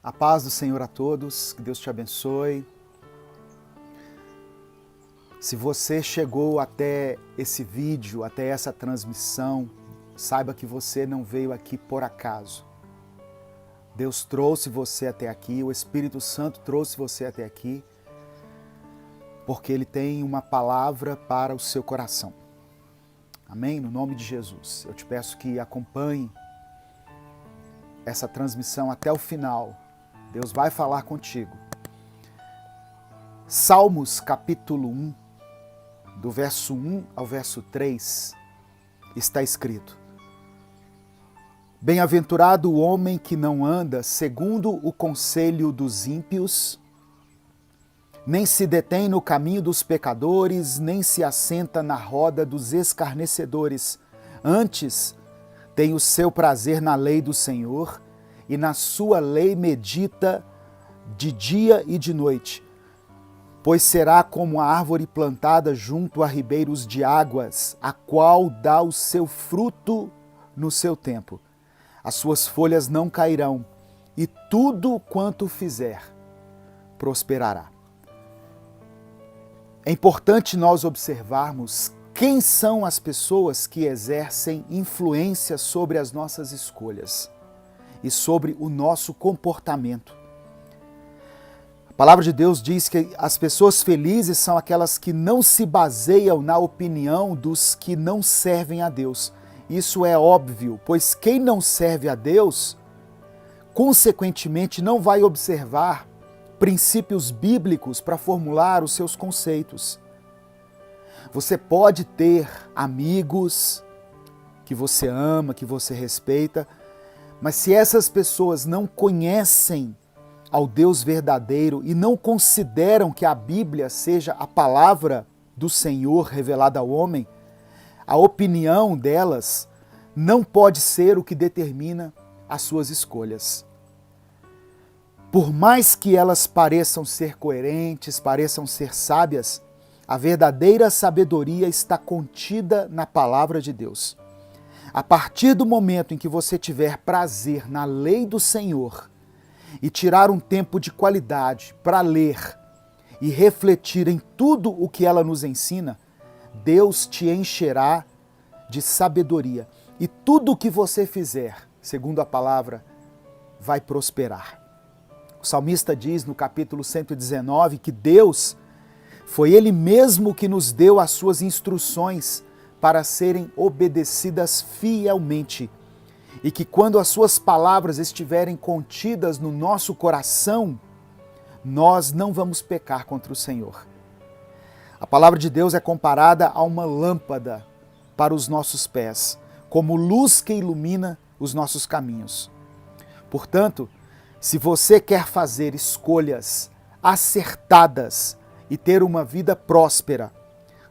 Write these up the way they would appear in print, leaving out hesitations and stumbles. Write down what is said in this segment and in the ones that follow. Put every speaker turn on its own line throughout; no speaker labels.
A paz do Senhor a todos, que Deus te abençoe. Se você chegou até esse vídeo, até essa transmissão, saiba que você não veio aqui por acaso. Deus trouxe você até aqui, o Espírito Santo trouxe você até aqui, porque Ele tem uma palavra para o seu coração. Amém? No nome de Jesus. Eu te peço que acompanhe essa transmissão até o final. Deus vai falar contigo. Salmos capítulo 1, do verso 1 ao verso 3, está escrito: Bem-aventurado o homem que não anda segundo o conselho dos ímpios, nem se detém no caminho dos pecadores, nem se assenta na roda dos escarnecedores. Antes, tem o seu prazer na lei do Senhor, e na sua lei medita de dia e de noite. Pois será como a árvore plantada junto a ribeiros de águas, a qual dá o seu fruto no seu tempo. As suas folhas não cairão, e tudo quanto fizer prosperará. É importante nós observarmos quem são as pessoas que exercem influência sobre as nossas escolhas e sobre o nosso comportamento. A palavra de Deus diz que as pessoas felizes são aquelas que não se baseiam na opinião dos que não servem a Deus. Isso é óbvio, pois quem não serve a Deus, consequentemente, não vai observar princípios bíblicos para formular os seus conceitos. Você pode ter amigos que você ama, que você respeita, mas se essas pessoas não conhecem ao Deus verdadeiro e não consideram que a Bíblia seja a palavra do Senhor revelada ao homem, a opinião delas não pode ser o que determina as suas escolhas. Por mais que elas pareçam ser coerentes, pareçam ser sábias, a verdadeira sabedoria está contida na palavra de Deus. A partir do momento em que você tiver prazer na lei do Senhor e tirar um tempo de qualidade para ler e refletir em tudo o que ela nos ensina, Deus te encherá de sabedoria. E tudo o que você fizer, segundo a palavra, vai prosperar. O salmista diz no capítulo 119 que Deus foi Ele mesmo que nos deu as suas instruções para serem obedecidas fielmente, e que quando as suas palavras estiverem contidas no nosso coração, nós não vamos pecar contra o Senhor. A palavra de Deus é comparada a uma lâmpada para os nossos pés, como luz que ilumina os nossos caminhos. Portanto, se você quer fazer escolhas acertadas e ter uma vida próspera,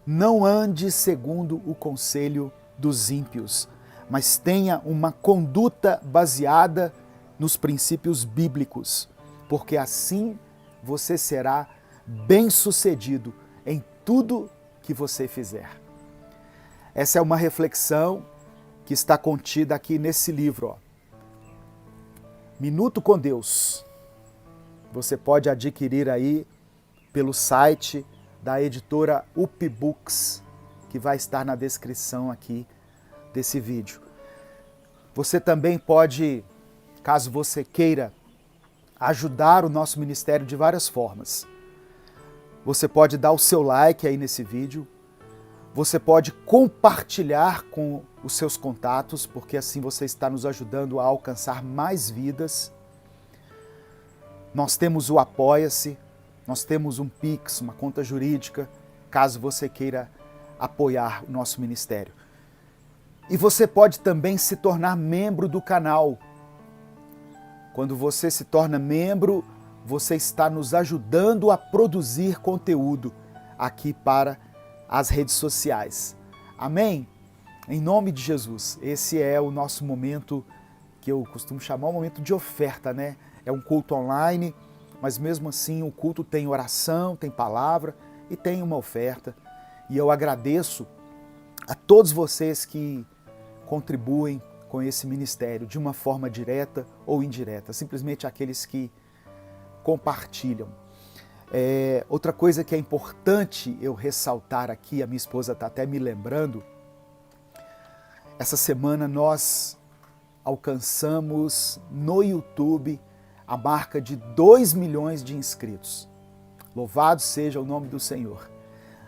não ande segundo o conselho dos ímpios, mas tenha uma conduta baseada nos princípios bíblicos, porque assim você será bem-sucedido em tudo que você fizer. Essa é uma reflexão que está contida aqui nesse livro, Minuto com Deus. Você pode adquirir aí pelo site da editora UP Books, que vai estar na descrição aqui desse vídeo. Você também pode, caso você queira, ajudar o nosso ministério de várias formas. Você pode dar o seu like aí nesse vídeo, você pode compartilhar com os seus contatos, porque assim você está nos ajudando a alcançar mais vidas. Nós temos o Apoia-se, nós temos um Pix, uma conta jurídica, caso você queira apoiar o nosso ministério. E você pode também se tornar membro do canal. Quando você se torna membro, você está nos ajudando a produzir conteúdo aqui para as redes sociais. Amém? Em nome de Jesus, esse é o nosso momento que eu costumo chamar um momento de oferta, né? É um culto online, mas mesmo assim o culto tem oração, tem palavra e tem uma oferta. E eu agradeço a todos vocês que contribuem com esse ministério de uma forma direta ou indireta, simplesmente aqueles que compartilham. Outra coisa que é importante eu ressaltar aqui, a minha esposa está até me lembrando, essa semana nós alcançamos no YouTube a marca de 2 milhões de inscritos. Louvado seja o nome do Senhor.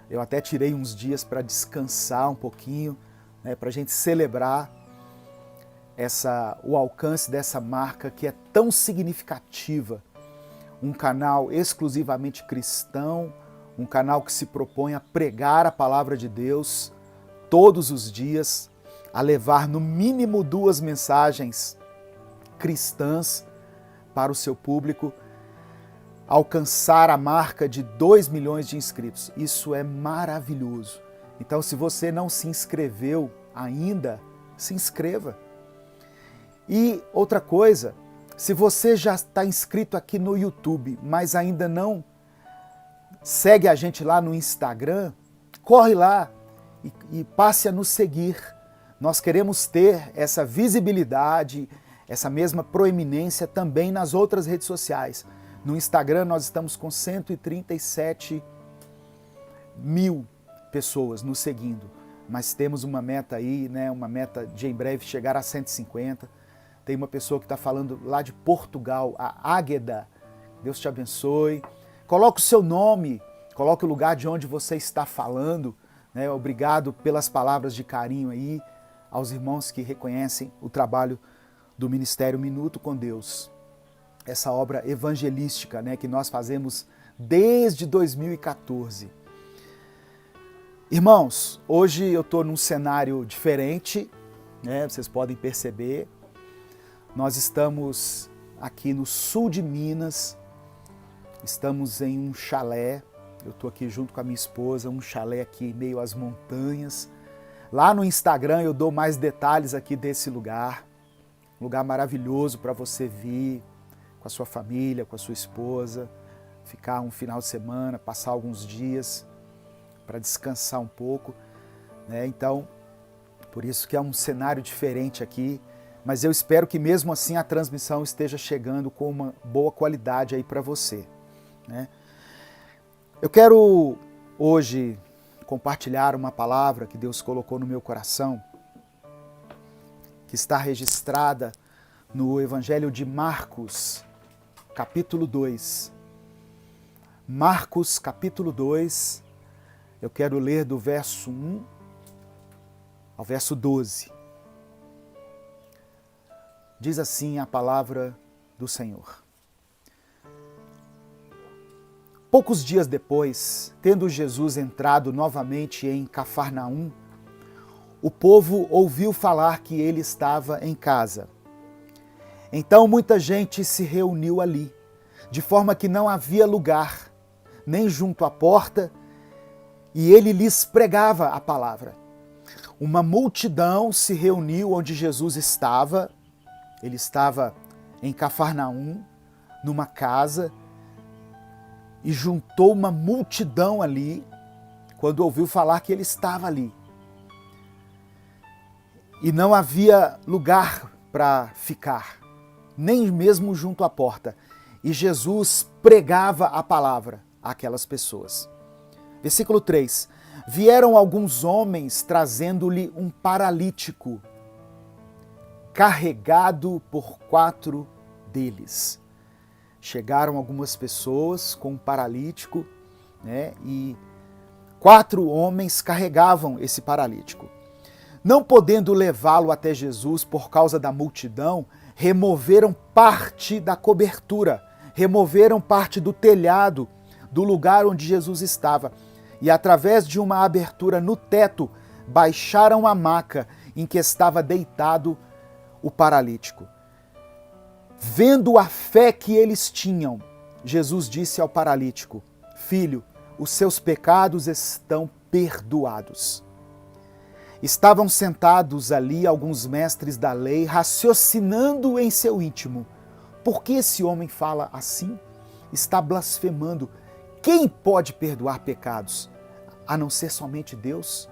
Eu até tirei uns dias para descansar um pouquinho, né, para a gente celebrar o alcance dessa marca que é tão significativa. Um canal exclusivamente cristão, um canal que se propõe a pregar a palavra de Deus todos os dias, a levar no mínimo 2 mensagens cristãs para o seu público, alcançar a marca de 2 milhões de inscritos. Isso é maravilhoso. Então, se você não se inscreveu ainda, se inscreva. E outra coisa, se você já está inscrito aqui no YouTube, mas ainda não segue a gente lá no Instagram, corre lá e passe a nos seguir. Nós queremos ter essa visibilidade, essa mesma proeminência também nas outras redes sociais. No Instagram nós estamos com 137 mil pessoas nos seguindo, mas temos uma meta aí, né, uma meta de em breve chegar a 150. Tem uma pessoa que está falando lá de Portugal, a Águeda. Deus te abençoe. Coloque o seu nome, coloque o lugar de onde você está falando. Né? Obrigado pelas palavras de carinho aí aos irmãos que reconhecem o trabalho do Ministério Minuto com Deus. Essa obra evangelística, né, que nós fazemos desde 2014. Irmãos, hoje eu estou num cenário diferente, né, vocês podem perceber. Nós estamos aqui no sul de Minas, estamos em um chalé, eu estou aqui junto com a minha esposa, um chalé aqui meio às montanhas. Lá no Instagram eu dou mais detalhes aqui desse lugar, um lugar maravilhoso para você vir com a sua família, com a sua esposa, ficar um final de semana, passar alguns dias para descansar um pouco, né? Então, por isso que é um cenário diferente aqui. Mas eu espero que mesmo assim a transmissão esteja chegando com uma boa qualidade aí para você, né? Eu quero hoje compartilhar uma palavra que Deus colocou no meu coração, que está registrada no Evangelho de Marcos, capítulo 2. Marcos, capítulo 2, eu quero ler do verso 1 ao verso 12. Diz assim a palavra do Senhor. Poucos dias depois, tendo Jesus entrado novamente em Cafarnaum, o povo ouviu falar que ele estava em casa. Então muita gente se reuniu ali, de forma que não havia lugar, nem junto à porta, e ele lhes pregava a palavra. Uma multidão se reuniu onde Jesus estava. Ele estava em Cafarnaum, numa casa, e juntou uma multidão ali, quando ouviu falar que ele estava ali. E não havia lugar para ficar, nem mesmo junto à porta. E Jesus pregava a palavra àquelas pessoas. Versículo 3. Vieram alguns homens trazendo-lhe um paralítico, carregado por 4 deles. Chegaram algumas pessoas com um paralítico, né, e 4 homens carregavam esse paralítico. Não podendo levá-lo até Jesus por causa da multidão, removeram parte da cobertura, removeram parte do telhado do lugar onde Jesus estava e, através de uma abertura no teto, baixaram a maca em que estava deitado o paralítico. Vendo a fé que eles tinham, Jesus disse ao paralítico: Filho, os seus pecados estão perdoados. Estavam sentados ali alguns mestres da lei, raciocinando em seu íntimo: por que esse homem fala assim? Está blasfemando. Quem pode perdoar pecados, a não ser somente Deus?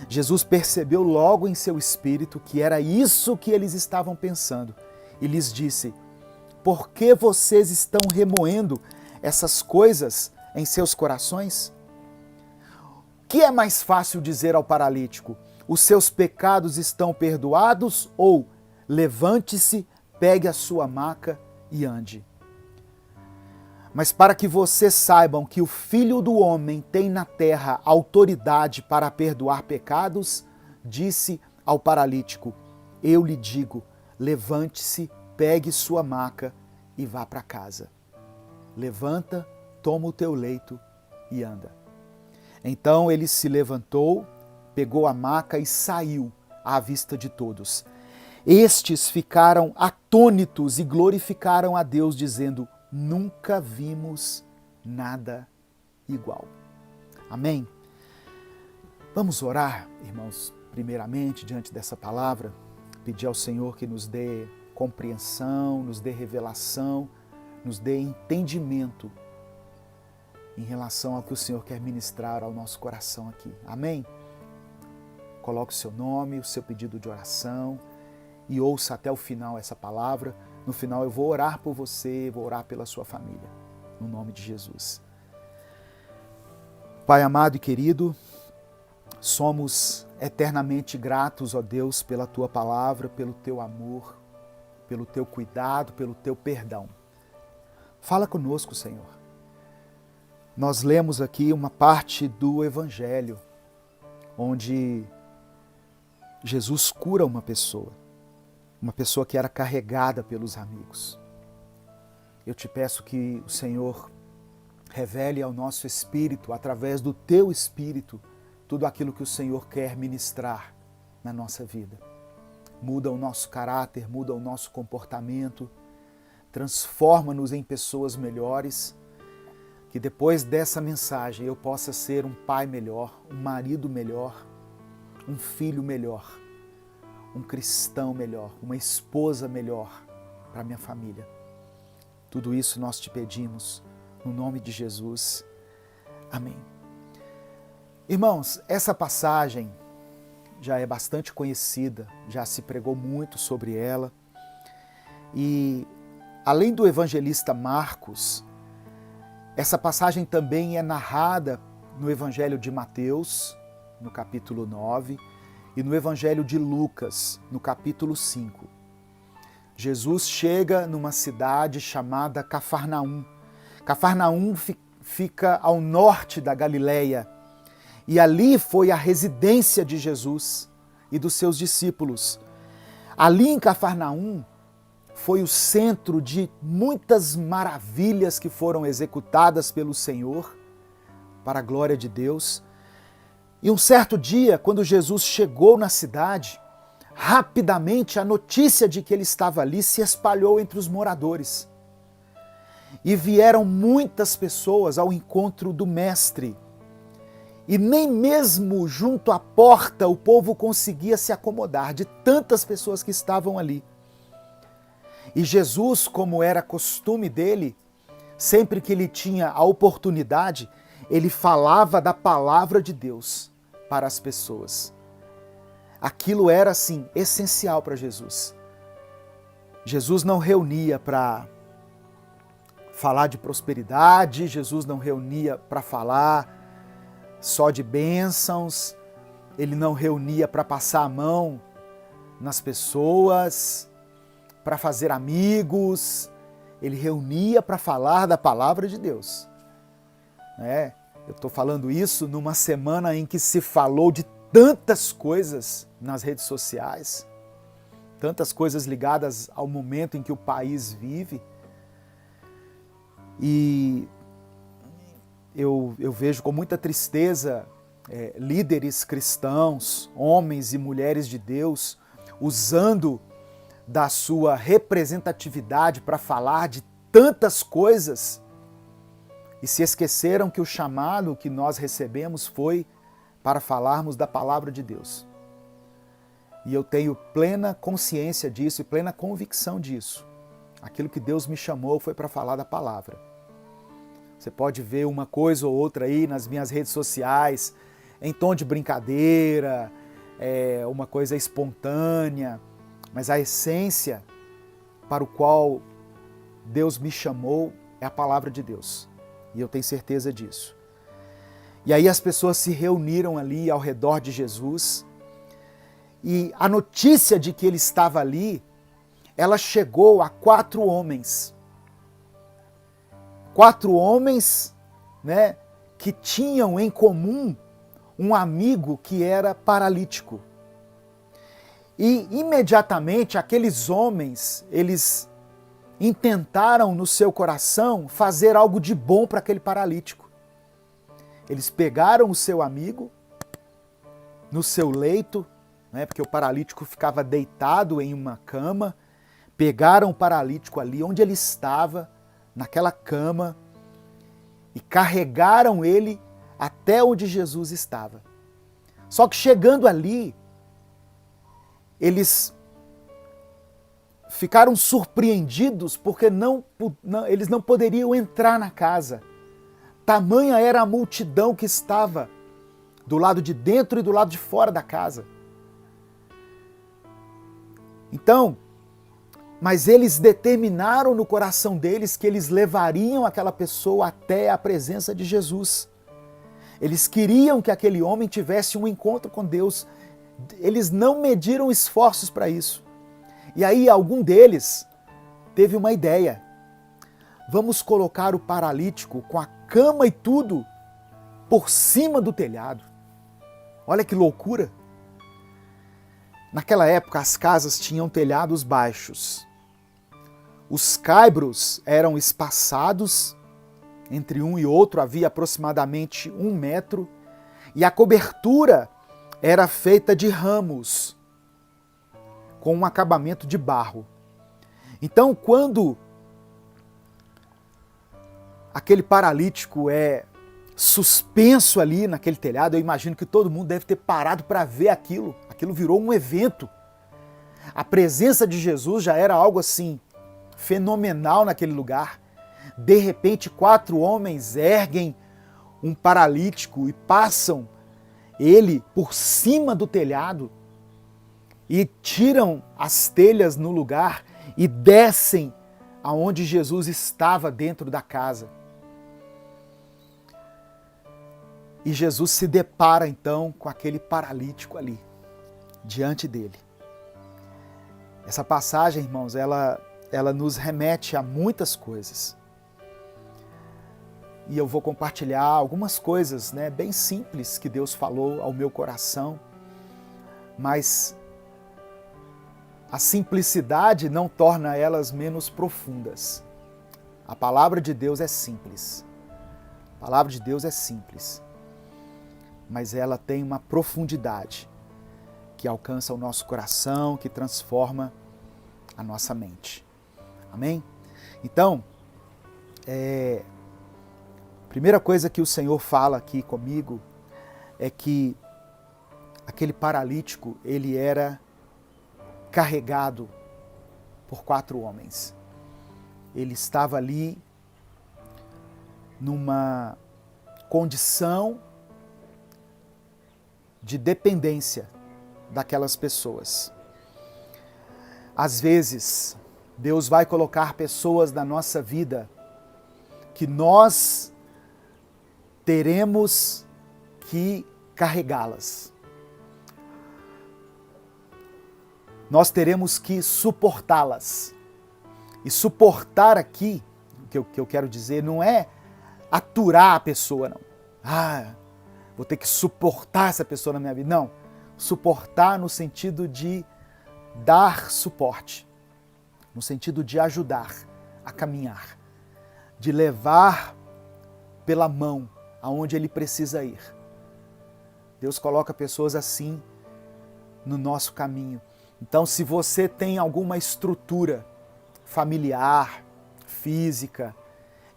Jesus percebeu logo em seu espírito que era isso que eles estavam pensando e lhes disse: por que vocês estão remoendo essas coisas em seus corações? O que é mais fácil dizer ao paralítico? Os seus pecados estão perdoados? Ou levante-se, pegue a sua maca e ande? Mas para que vocês saibam que o Filho do Homem tem na terra autoridade para perdoar pecados, disse ao paralítico: eu lhe digo, levante-se, pegue sua maca e vá para casa. Levanta, toma o teu leito e anda. Então ele se levantou, pegou a maca e saiu à vista de todos. Estes ficaram atônitos e glorificaram a Deus, dizendo: nunca vimos nada igual. Amém? Vamos orar, irmãos, primeiramente, diante dessa palavra, pedir ao Senhor que nos dê compreensão, nos dê revelação, nos dê entendimento em relação ao que o Senhor quer ministrar ao nosso coração aqui. Amém? Coloque o seu nome, o seu pedido de oração e ouça até o final essa palavra. No final eu vou orar por você, vou orar pela sua família, no nome de Jesus. Pai amado e querido, somos eternamente gratos, ó Deus, pela Tua palavra, pelo Teu amor, pelo Teu cuidado, pelo Teu perdão. Fala conosco, Senhor. Nós lemos aqui uma parte do Evangelho, onde Jesus cura uma pessoa que era carregada pelos amigos. Eu te peço que o Senhor revele ao nosso espírito, através do Teu Espírito, tudo aquilo que o Senhor quer ministrar na nossa vida. Muda o nosso caráter, muda o nosso comportamento, transforma-nos em pessoas melhores, que depois dessa mensagem eu possa ser um pai melhor, um marido melhor, um filho melhor, um cristão melhor, uma esposa melhor para minha família. Tudo isso nós te pedimos, no nome de Jesus. Amém. Irmãos, essa passagem já é bastante conhecida, já se pregou muito sobre ela. E, além do evangelista Marcos, essa passagem também é narrada no Evangelho de Mateus, no capítulo 9, e no Evangelho de Lucas, no capítulo 5. Jesus chega numa cidade chamada Cafarnaum. Cafarnaum fica ao norte da Galileia, e ali foi a residência de Jesus e dos seus discípulos. Ali em Cafarnaum foi o centro de muitas maravilhas que foram executadas pelo Senhor, para a glória de Deus. E um certo dia, quando Jesus chegou na cidade, rapidamente a notícia de que ele estava ali se espalhou entre os moradores. E vieram muitas pessoas ao encontro do Mestre. E nem mesmo junto à porta o povo conseguia se acomodar de tantas pessoas que estavam ali. E Jesus, como era costume dele, sempre que ele tinha a oportunidade, ele falava da palavra de Deus para as pessoas. Aquilo era, assim, essencial para Jesus. Jesus não reunia para falar de prosperidade, Jesus não reunia para falar só de bênçãos, ele não reunia para passar a mão nas pessoas, para fazer amigos, ele reunia para falar da palavra de Deus. Eu estou falando isso numa semana em que se falou de tantas coisas nas redes sociais, tantas coisas ligadas ao momento em que o país vive. E eu vejo com muita tristeza líderes cristãos, homens e mulheres de Deus, usando da sua representatividade para falar de tantas coisas e se esqueceram que o chamado que nós recebemos foi para falarmos da palavra de Deus. E eu tenho plena consciência disso e plena convicção disso. Aquilo que Deus me chamou foi para falar da palavra. Você pode ver uma coisa ou outra aí nas minhas redes sociais, em tom de brincadeira, uma coisa espontânea, mas a essência para o qual Deus me chamou é a palavra de Deus. E eu tenho certeza disso. E aí as pessoas se reuniram ali ao redor de Jesus. E a notícia de que ele estava ali, ela chegou a 4 homens. 4 homens, né, que tinham em comum um amigo que era paralítico. E imediatamente aqueles homens, eles intentaram no seu coração fazer algo de bom para aquele paralítico. Eles pegaram o seu amigo no seu leito, né, porque o paralítico ficava deitado em uma cama, pegaram o paralítico ali onde ele estava, naquela cama, e carregaram ele até onde Jesus estava. Só que chegando ali, eles ficaram surpreendidos porque eles não poderiam entrar na casa. Tamanha era a multidão que estava do lado de dentro e do lado de fora da casa. Então, mas eles determinaram no coração deles que eles levariam aquela pessoa até a presença de Jesus. Eles queriam que aquele homem tivesse um encontro com Deus. Eles não mediram esforços para isso. E aí algum deles teve uma ideia. Vamos colocar o paralítico com a cama e tudo por cima do telhado. Olha que loucura! Naquela época as casas tinham telhados baixos. Os caibros eram espaçados, entre um e outro havia aproximadamente 1 metro, e a cobertura era feita de ramos, com um acabamento de barro. Então, quando aquele paralítico é suspenso ali naquele telhado, eu imagino que todo mundo deve ter parado para ver aquilo. Aquilo virou um evento. A presença de Jesus já era algo assim fenomenal naquele lugar. De repente, 4 homens erguem um paralítico e passam ele por cima do telhado e tiram as telhas no lugar e descem aonde Jesus estava dentro da casa. E Jesus se depara então com aquele paralítico ali, diante dele. Essa passagem, irmãos, ela nos remete a muitas coisas. E eu vou compartilhar algumas coisas, né, bem simples que Deus falou ao meu coração, mas a simplicidade não torna elas menos profundas. A palavra de Deus é simples. A palavra de Deus é simples, mas ela tem uma profundidade que alcança o nosso coração, que transforma a nossa mente. Amém? Então, primeira coisa que o Senhor fala aqui comigo é que aquele paralítico, ele era carregado por 4 homens. Ele estava ali numa condição de dependência daquelas pessoas. Às vezes, Deus vai colocar pessoas na nossa vida que nós teremos que carregá-las. Nós teremos que suportá-las. E suportar aqui, o que eu quero dizer, não é aturar a pessoa, não. Vou ter que suportar essa pessoa na minha vida. Não. Suportar no sentido de dar suporte, no sentido de ajudar a caminhar, de levar pela mão aonde ele precisa ir. Deus coloca pessoas assim no nosso caminho. Então, se você tem alguma estrutura familiar, física,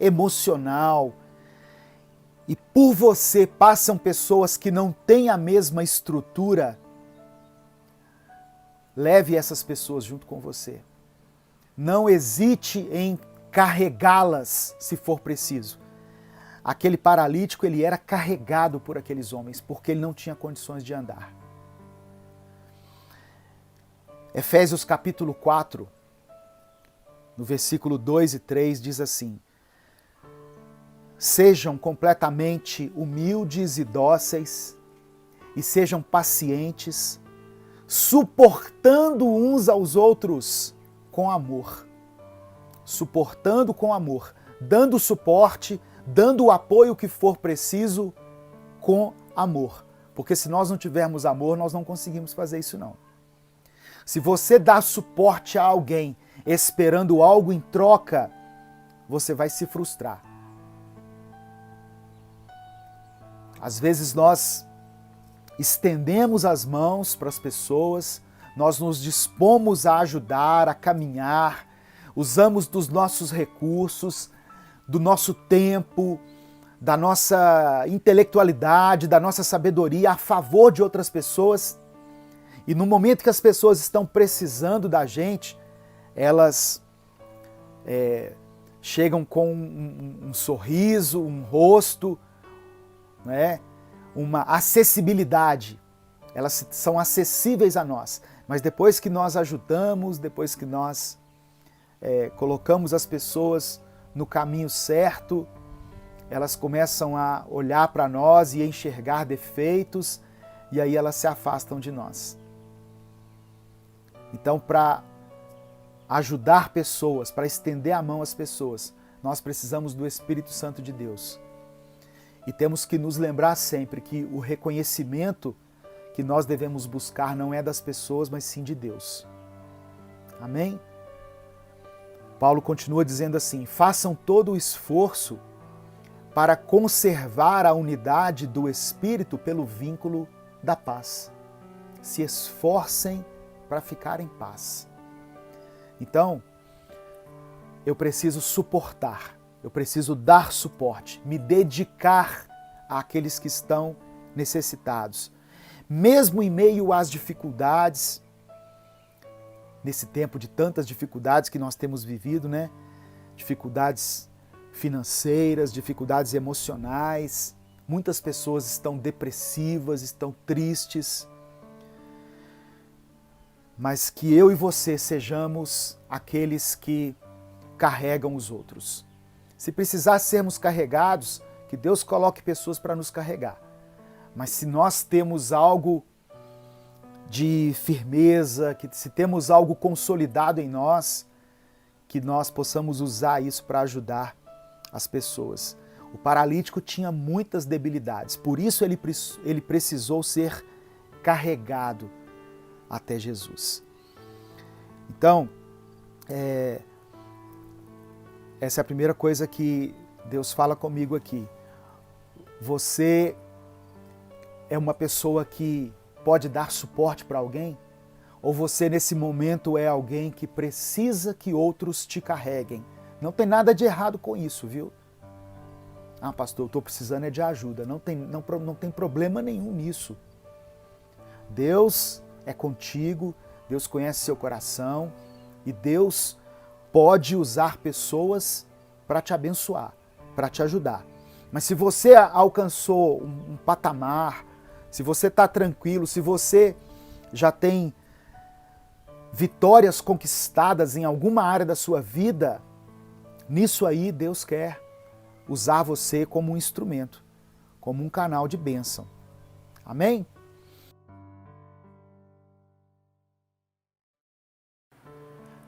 emocional, e por você passam pessoas que não têm a mesma estrutura, leve essas pessoas junto com você. Não hesite em carregá-las se for preciso. Aquele paralítico, ele era carregado por aqueles homens, porque ele não tinha condições de andar. Efésios capítulo 4, no versículo 2 e 3, diz assim: sejam completamente humildes e dóceis, e sejam pacientes, suportando uns aos outros com amor. Suportando com amor, dando suporte, dando o apoio que for preciso com amor. Porque se nós não tivermos amor, nós não conseguimos fazer isso não. Se você dá suporte a alguém esperando algo em troca, você vai se frustrar. Às vezes nós estendemos as mãos para as pessoas, nós nos dispomos a ajudar, a caminhar, usamos dos nossos recursos, do nosso tempo, da nossa intelectualidade, da nossa sabedoria a favor de outras pessoas. E no momento que as pessoas estão precisando da gente, elas chegam com um sorriso, um rosto, né? Uma acessibilidade. Elas são acessíveis a nós. Mas depois que nós ajudamos, depois que nós colocamos as pessoas no caminho certo, elas começam a olhar para nós e a enxergar defeitos, e aí elas se afastam de nós. Então, para ajudar pessoas, para estender a mão às pessoas, nós precisamos do Espírito Santo de Deus. E temos que nos lembrar sempre que o reconhecimento que nós devemos buscar não é das pessoas, mas sim de Deus. Amém? Paulo continua dizendo assim: façam todo o esforço para conservar a unidade do Espírito pelo vínculo da paz. Se esforcem para ficar em paz. Então, eu preciso suportar, eu preciso dar suporte, me dedicar àqueles que estão necessitados. Mesmo em meio às dificuldades, nesse tempo de tantas dificuldades que nós temos vivido, né? Dificuldades financeiras, dificuldades emocionais, muitas pessoas estão depressivas, estão tristes, mas que eu e você sejamos aqueles que carregam os outros. Se precisar sermos carregados, que Deus coloque pessoas para nos carregar. Mas se nós temos algo de firmeza, que se temos algo consolidado em nós, que nós possamos usar isso para ajudar as pessoas. O paralítico tinha muitas debilidades, por isso ele precisou ser carregado até Jesus. Então, essa é a primeira coisa que Deus fala comigo aqui. Você é uma pessoa que pode dar suporte para alguém? Ou você nesse momento é alguém que precisa que outros te carreguem? Não tem nada de errado com isso, viu? Ah, pastor, eu estou precisando de ajuda. Não tem problema nenhum nisso. Deus é contigo, Deus conhece seu coração e Deus pode usar pessoas para te abençoar, para te ajudar. Mas se você alcançou um patamar, se você está tranquilo, se você já tem vitórias conquistadas em alguma área da sua vida, nisso aí Deus quer usar você como um instrumento, como um canal de bênção. Amém?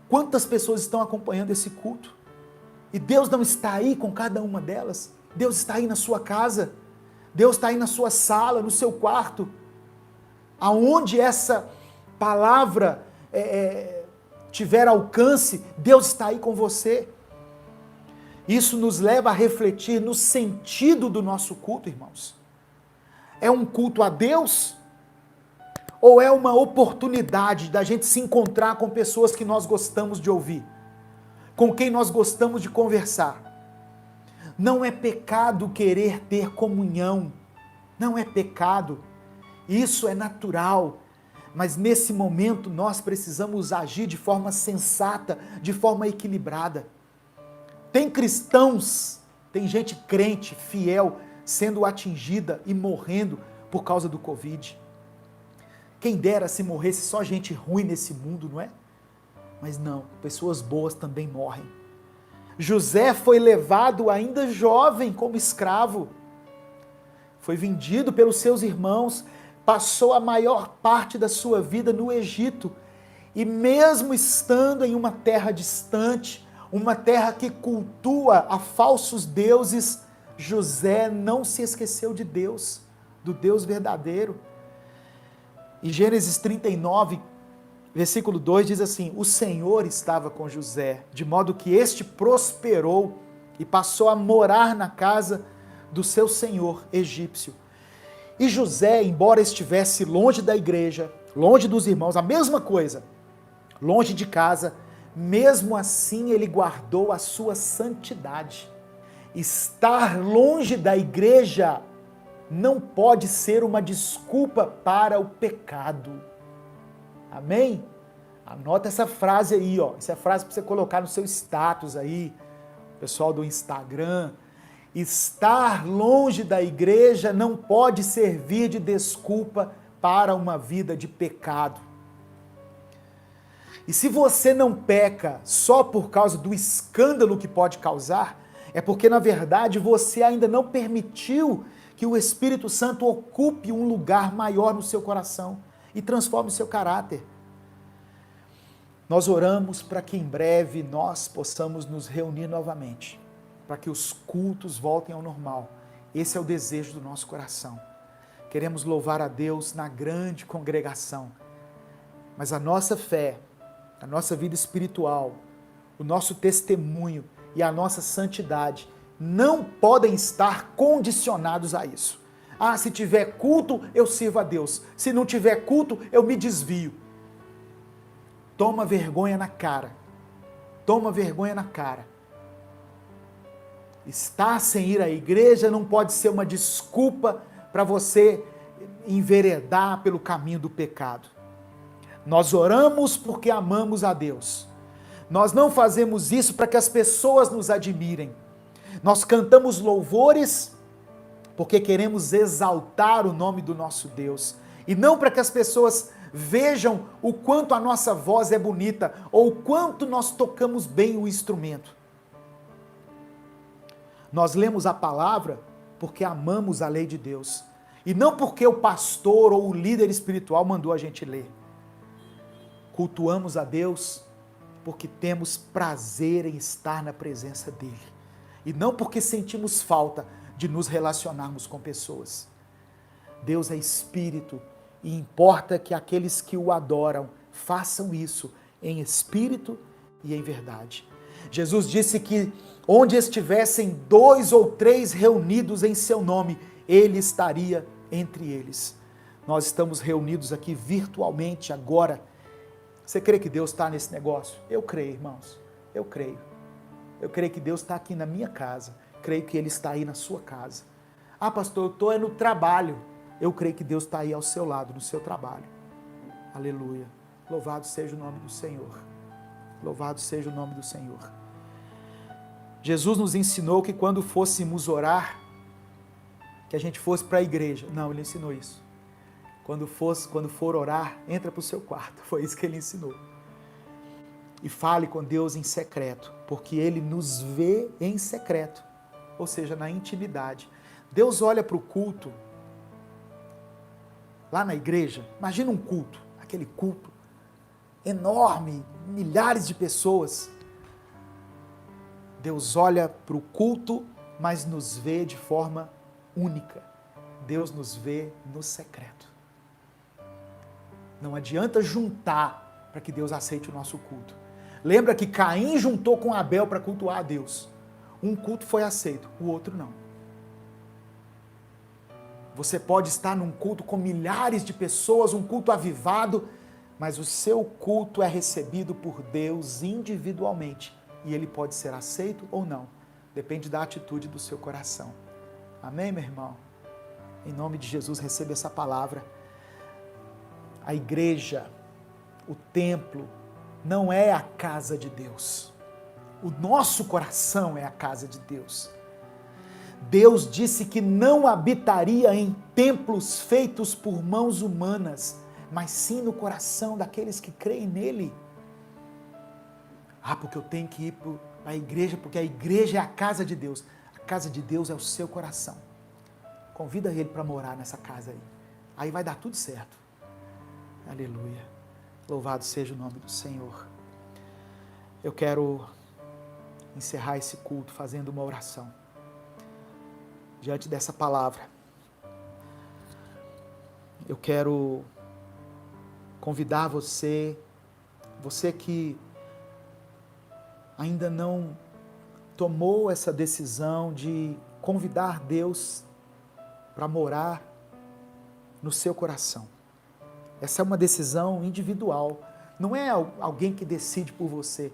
Quantas pessoas estão acompanhando esse culto? E Deus não está aí com cada uma delas? Deus está aí na sua casa? Deus está aí na sua sala, no seu quarto? Aonde essa palavra tiver alcance, Deus está aí com você. Isso nos leva a refletir no sentido do nosso culto, irmãos. É um culto a Deus? Ou é uma oportunidade da gente se encontrar com pessoas que nós gostamos de ouvir, com quem nós gostamos de conversar? Não é pecado querer ter comunhão, não é pecado, isso é natural, mas nesse momento nós precisamos agir de forma sensata, de forma equilibrada. Tem cristãos, tem gente crente, fiel, sendo atingida e morrendo por causa do Covid. Quem dera se morresse só gente ruim nesse mundo, não é? Mas não, pessoas boas também morrem. José foi levado ainda jovem como escravo. Foi vendido pelos seus irmãos, passou a maior parte da sua vida no Egito. E mesmo estando em uma terra distante, uma terra que cultua a falsos deuses, José não se esqueceu de Deus, do Deus verdadeiro. Em Gênesis 39, versículo 2 diz assim: o Senhor estava com José, de modo que este prosperou e passou a morar na casa do seu senhor egípcio. E José, embora estivesse longe da igreja, longe dos irmãos, a mesma coisa, longe de casa, mesmo assim ele guardou a sua santidade. Estar longe da igreja não pode ser uma desculpa para o pecado. Amém? Anota essa frase aí, ó. Essa é a frase para você colocar no seu status aí, pessoal do Instagram. Estar longe da igreja não pode servir de desculpa para uma vida de pecado. E se você não peca só por causa do escândalo que pode causar, é porque na verdade você ainda não permitiu que o Espírito Santo ocupe um lugar maior no seu coração e transforme o seu caráter. Nós oramos para que em breve nós possamos nos reunir novamente, para que os cultos voltem ao normal. Esse é o desejo do nosso coração. Queremos louvar a Deus na grande congregação, mas a nossa fé, a nossa vida espiritual, o nosso testemunho e a nossa santidade não podem estar condicionados a isso. Ah, se tiver culto, eu sirvo a Deus. Se não tiver culto, eu me desvio. Toma vergonha na cara. Toma vergonha na cara. Estar sem ir à igreja não pode ser uma desculpa para você enveredar pelo caminho do pecado. Nós oramos porque amamos a Deus. Nós não fazemos isso para que as pessoas nos admirem. Nós cantamos louvores porque queremos exaltar o nome do nosso Deus. E não para que as pessoas vejam o quanto a nossa voz é bonita ou o quanto nós tocamos bem o instrumento. Nós lemos a palavra porque amamos a lei de Deus. E não porque o pastor ou o líder espiritual mandou a gente ler. Cultuamos a Deus porque temos prazer em estar na presença dEle. E não porque sentimos falta de nos relacionarmos com pessoas. Deus é espírito e importa que aqueles que o adoram façam isso em espírito e em verdade. Jesus disse que onde estivessem 2 ou 3 reunidos em seu nome, Ele estaria entre eles. Nós estamos reunidos aqui virtualmente agora. Você crê que Deus está nesse negócio? Eu creio, irmãos. Eu creio. Eu creio que Deus está aqui na minha casa. Creio que Ele está aí na sua casa. Ah, pastor, eu estou no trabalho. Eu creio que Deus está aí ao seu lado, no seu trabalho. Aleluia. Louvado seja o nome do Senhor. Louvado seja o nome do Senhor. Jesus nos ensinou que quando fôssemos orar, que a gente fosse para a igreja. Não, Ele ensinou isso. Quando for orar, entra para o seu quarto. Foi isso que Ele ensinou. E fale com Deus em secreto, porque Ele nos vê em secreto, ou seja, na intimidade. Deus olha para o culto, lá na igreja, imagina um culto, aquele culto enorme, milhares de pessoas. Deus olha para o culto, mas nos vê de forma única. Deus nos vê no secreto. Não adianta juntar para que Deus aceite o nosso culto. Lembra que Caim juntou com Abel para cultuar a Deus. Um culto foi aceito, o outro não. Você pode estar num culto com milhares de pessoas, um culto avivado, mas o seu culto é recebido por Deus individualmente. E ele pode ser aceito ou não. Depende da atitude do seu coração. Amém, meu irmão? Em nome de Jesus, receba essa palavra. A igreja, o templo, não é a casa de Deus. O nosso coração é a casa de Deus. Deus disse que não habitaria em templos feitos por mãos humanas, mas sim no coração daqueles que creem nele. Porque eu tenho que ir para a igreja, porque a igreja é a casa de Deus. A casa de Deus é o seu coração. Convida ele para morar nessa casa aí. Aí vai dar tudo certo. Aleluia. Louvado seja o nome do Senhor. Eu quero encerrar esse culto fazendo uma oração. Diante dessa palavra, eu quero convidar você que ainda não tomou essa decisão de convidar Deus para morar no seu coração. Essa é uma decisão individual. Não é alguém que decide por você.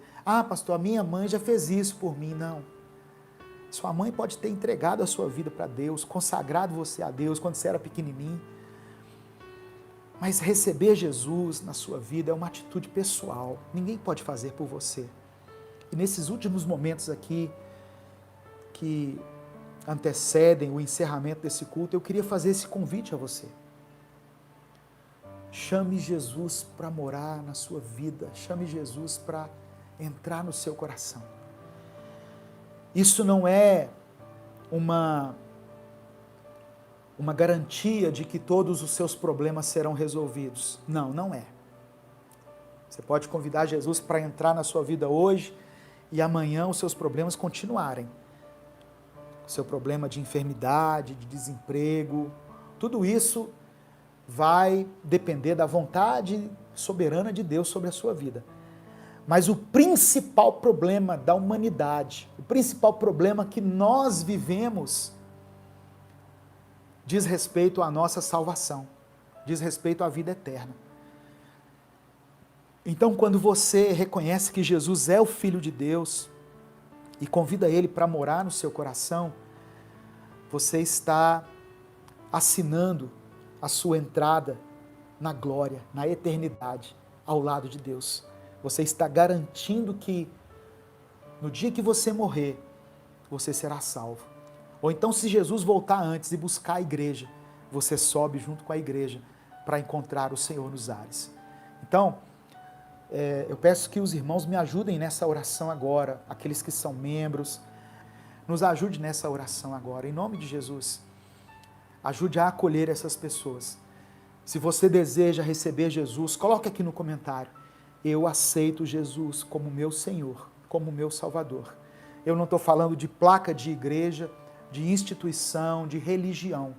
Pastor, a minha mãe já fez isso por mim. Não. Sua mãe pode ter entregado a sua vida para Deus, consagrado você a Deus quando você era pequenininho. Mas receber Jesus na sua vida é uma atitude pessoal. Ninguém pode fazer por você. E nesses últimos momentos aqui, que antecedem o encerramento desse culto, eu queria fazer esse convite a você. Chame Jesus para morar na sua vida. Chame Jesus para entrar no seu coração. Isso não é uma garantia de que todos os seus problemas serão resolvidos. Não, não é. Você pode convidar Jesus para entrar na sua vida hoje e amanhã os seus problemas continuarem. O seu problema de enfermidade, de desemprego, tudo isso vai depender da vontade soberana de Deus sobre a sua vida. Mas o principal problema da humanidade, o principal problema que nós vivemos, diz respeito à nossa salvação, diz respeito à vida eterna. Então, quando você reconhece que Jesus é o Filho de Deus e convida Ele para morar no seu coração, você está assinando a sua entrada na glória, na eternidade, ao lado de Deus. Você está garantindo que no dia que você morrer, você será salvo. Ou então, se Jesus voltar antes e buscar a igreja, você sobe junto com a igreja para encontrar o Senhor nos ares. Então, eu peço que os irmãos me ajudem nessa oração agora, aqueles que são membros, nos ajude nessa oração agora, em nome de Jesus. Ajude a acolher essas pessoas. Se você deseja receber Jesus, coloque aqui no comentário: eu aceito Jesus como meu Senhor, como meu Salvador. Eu não estou falando de placa de igreja, de instituição, de religião.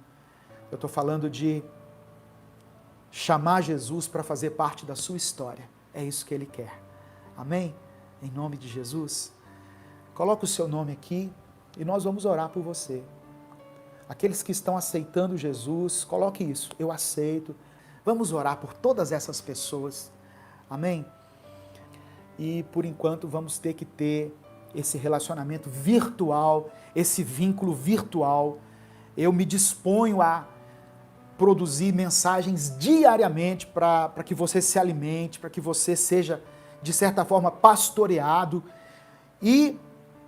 Eu estou falando de chamar Jesus para fazer parte da sua história. É isso que Ele quer. Amém? Em nome de Jesus. Coloque o seu nome aqui e nós vamos orar por você. Aqueles que estão aceitando Jesus, coloque isso: eu aceito. Vamos orar por todas essas pessoas. Amém? E por enquanto vamos ter que ter esse relacionamento virtual, esse vínculo virtual. Eu me disponho a produzir mensagens diariamente para que você se alimente, para que você seja, de certa forma, pastoreado. E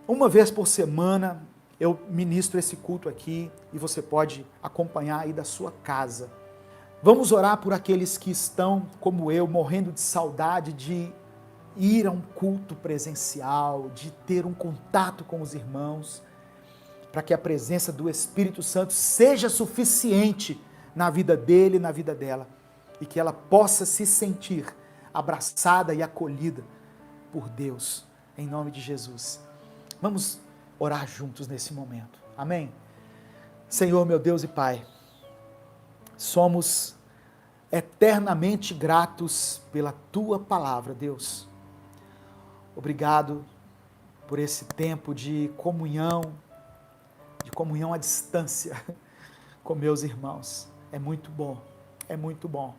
uma vez por semana eu ministro esse culto aqui e você pode acompanhar aí da sua casa. Vamos orar por aqueles que estão, como eu, morrendo de saudade de ir a um culto presencial, de ter um contato com os irmãos, para que a presença do Espírito Santo seja suficiente na vida dele e na vida dela, e que ela possa se sentir abraçada e acolhida por Deus, em nome de Jesus. Vamos orar juntos nesse momento. Amém? Senhor, meu Deus e Pai, somos eternamente gratos pela Tua palavra, Deus. Obrigado por esse tempo de comunhão à distância com meus irmãos. É muito bom, é muito bom.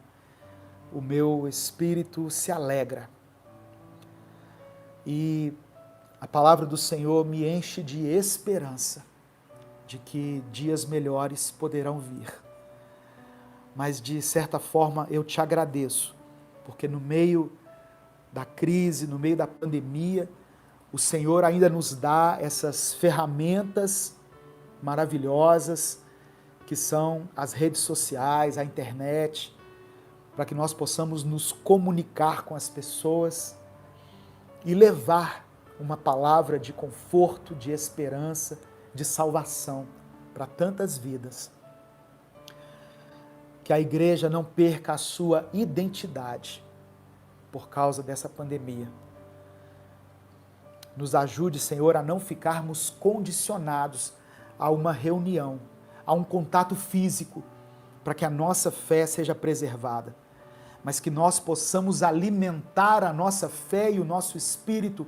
O meu espírito se alegra. E a palavra do Senhor me enche de esperança de que dias melhores poderão vir. Mas, de certa forma, eu te agradeço, porque no meio da crise, no meio da pandemia, o Senhor ainda nos dá essas ferramentas maravilhosas que são as redes sociais, a internet, para que nós possamos nos comunicar com as pessoas e levar uma palavra de conforto, de esperança, de salvação para tantas vidas. Que a igreja não perca a sua identidade por causa dessa pandemia. Nos ajude, Senhor, a não ficarmos condicionados a uma reunião, a um contato físico, para que a nossa fé seja preservada, mas que nós possamos alimentar a nossa fé e o nosso espírito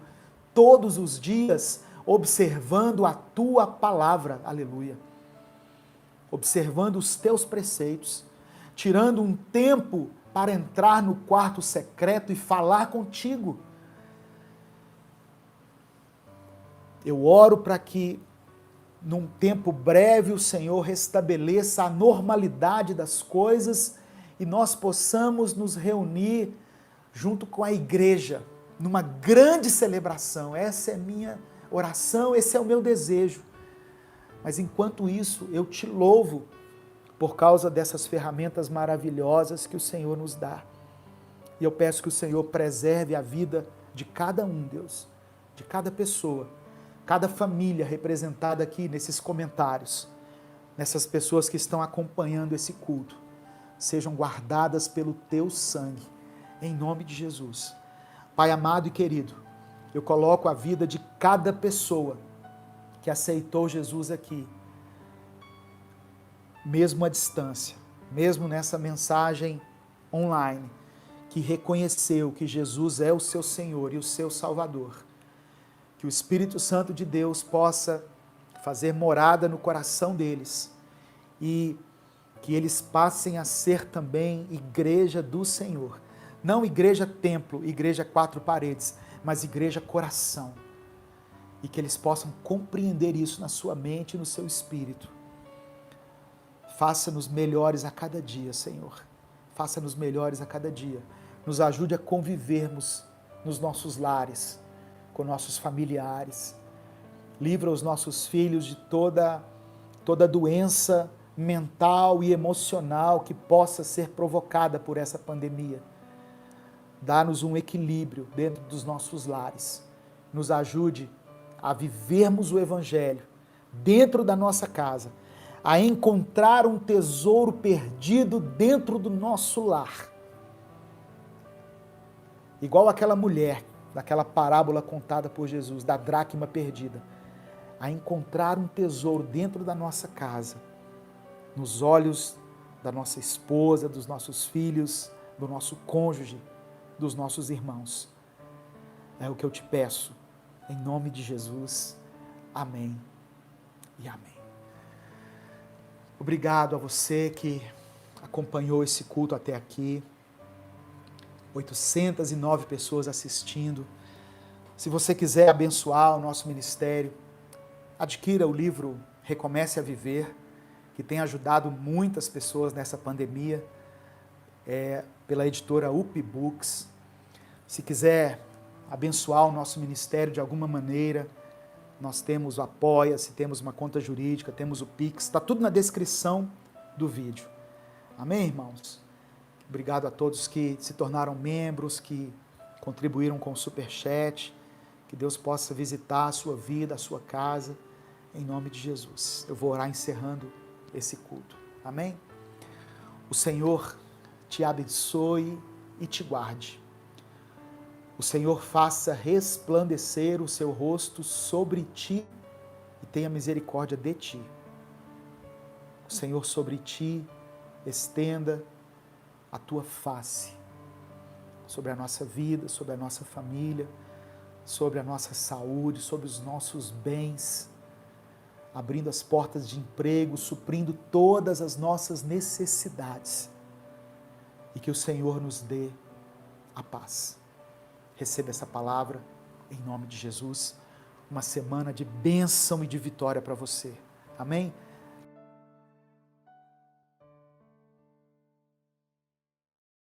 todos os dias, observando a Tua palavra, aleluia, observando os Teus preceitos, tirando um tempo para entrar no quarto secreto e falar contigo. Eu oro para que, num tempo breve, o Senhor restabeleça a normalidade das coisas e nós possamos nos reunir junto com a igreja, numa grande celebração. Essa é minha oração, esse é o meu desejo. Mas enquanto isso, eu te louvo por causa dessas ferramentas maravilhosas que o Senhor nos dá. E eu peço que o Senhor preserve a vida de cada um, Deus, de cada pessoa, cada família representada aqui nesses comentários, nessas pessoas que estão acompanhando esse culto, sejam guardadas pelo Teu sangue, em nome de Jesus. Pai amado e querido, eu coloco a vida de cada pessoa que aceitou Jesus aqui, mesmo à distância, mesmo nessa mensagem online, que reconheceu que Jesus é o seu Senhor e o seu Salvador. Que o Espírito Santo de Deus possa fazer morada no coração deles e que eles passem a ser também igreja do Senhor. Não igreja templo, igreja quatro paredes, mas igreja coração. E que eles possam compreender isso na sua mente e no seu espírito. Faça-nos melhores a cada dia, Senhor. Faça-nos melhores a cada dia. Nos ajude a convivermos nos nossos lares, com nossos familiares. Livra os nossos filhos de toda doença mental e emocional que possa ser provocada por essa pandemia. Dá-nos um equilíbrio dentro dos nossos lares. Nos ajude a vivermos o Evangelho dentro da nossa casa, a encontrar um tesouro perdido dentro do nosso lar. Igual aquela mulher, daquela parábola contada por Jesus, da dracma perdida, a encontrar um tesouro dentro da nossa casa, nos olhos da nossa esposa, dos nossos filhos, do nosso cônjuge, dos nossos irmãos. É o que eu te peço, em nome de Jesus. Amém e amém. Obrigado a você que acompanhou esse culto até aqui. 809 pessoas assistindo. Se você quiser abençoar o nosso ministério, adquira o livro Recomece a Viver, que tem ajudado muitas pessoas nessa pandemia, pela editora UP Books. Se quiser abençoar o nosso ministério de alguma maneira, nós temos o Apoia-se, temos uma conta jurídica, temos o Pix, está tudo na descrição do vídeo. Amém, irmãos? Obrigado a todos que se tornaram membros, que contribuíram com o Superchat. Que Deus possa visitar a sua vida, a sua casa, em nome de Jesus. Eu vou orar encerrando esse culto. Amém? O Senhor te abençoe e te guarde. O Senhor faça resplandecer o seu rosto sobre ti e tenha misericórdia de ti. O Senhor sobre ti estenda a tua face sobre a nossa vida, sobre a nossa família, sobre a nossa saúde, sobre os nossos bens, abrindo as portas de emprego, suprindo todas as nossas necessidades e que o Senhor nos dê a paz. Receba essa palavra em nome de Jesus, uma semana de bênção e de vitória para você. Amém?